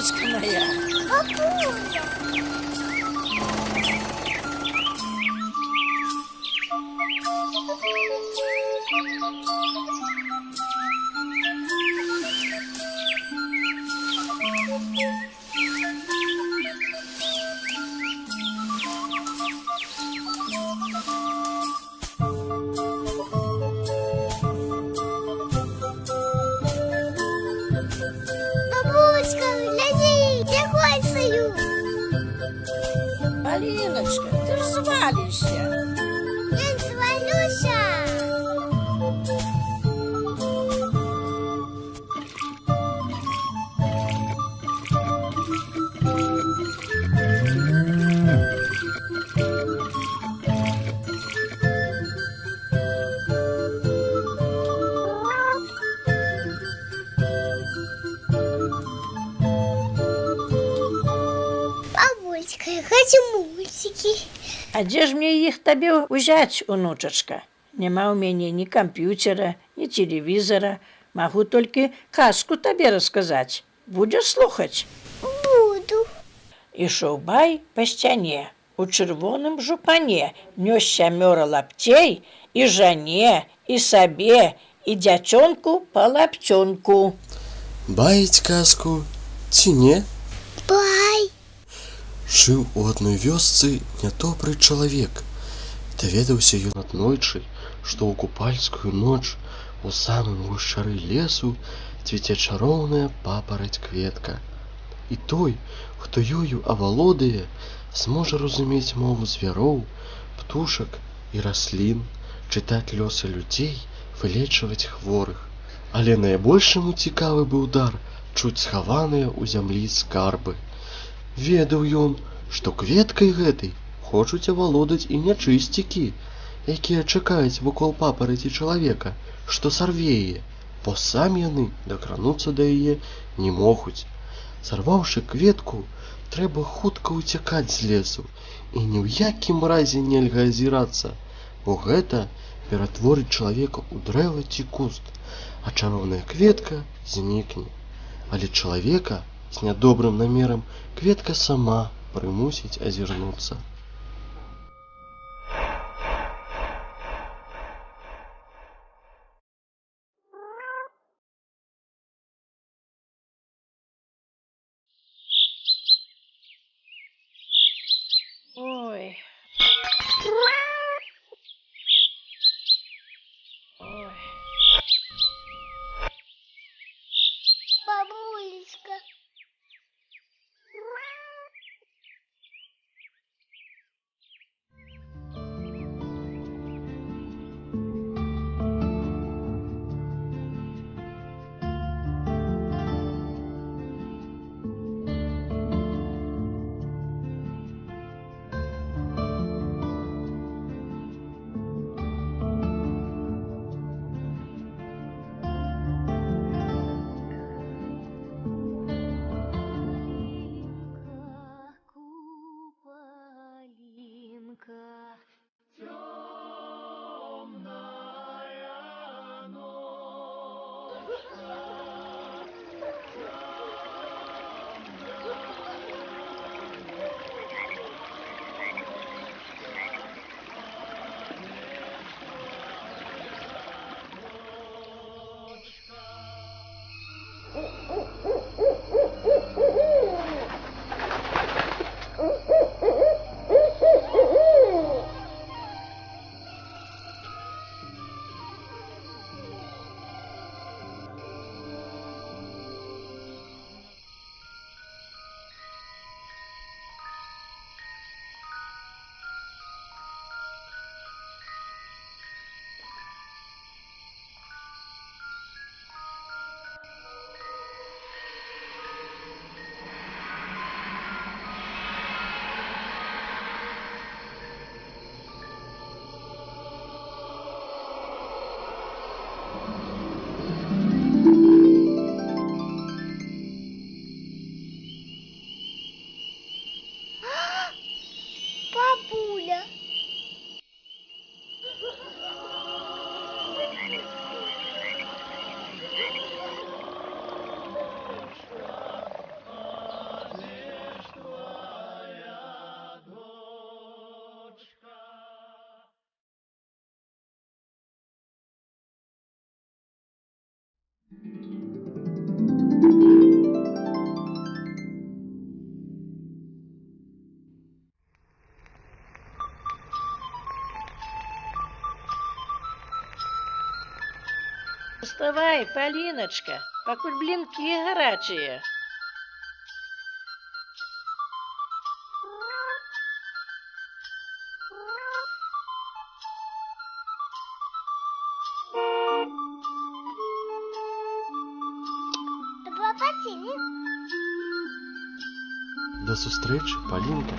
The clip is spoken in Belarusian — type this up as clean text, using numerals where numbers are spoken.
внучечка моя. Бабуля. Бабуська, гляди, я кольцаю. Алиночка, ты ж свалишься. Я свалюся. Бабулечка, я хочу мультики. А дзе ж мне іх табе ўзяць, унучачка? Няма ў мяне ні камп'ютера, ні телевізора. Магу толькі казку табе расказаць. Будзеш слухаць? Буду. Ішоў бай па сцяне. У чырвоным жупане нёс 7 лапцей і жане, і сабе, і дзяцёнку па лапцёнку. Баіць казку ці не? Бай. Жыў у адной вёсцы нядобры чалавек. Даведаўся ён аднойчы, што ў купальскую ноч у самым гушчары лесу цвіце чароўная папараць кветка. І той, хто ёю авалодае, зможа разумець мову звяроў, птушак і раслін, чытаць лёсы людзей, вылечваць хворых. Але найбольш яму цікавы быў дар чуць схаваныя ў зямлі скарбы. Ведаў ён, што кветкай гэтай хочуць авалодаць і нячысцікі, якія чакаюць вакол папараці чалавека, што сарве яе, бо самі яны дакрануцца да яе не могуць. Сарваўшы кветку, трэба хутка ўцякаць з лесу і ні ў якім разе нельга азірацца, бо гэта ператворыць чалавека ў дрэва ці куст, а чароўная кветка знікне. Але чалавека з нядобрым намерам кветка сама прымусіць азірнуцца. Ой. Ой. Бабулечка. Вставай, Полиночка, пакуль блинки гарячыя. До побачення. До сустрэчы, Палінка.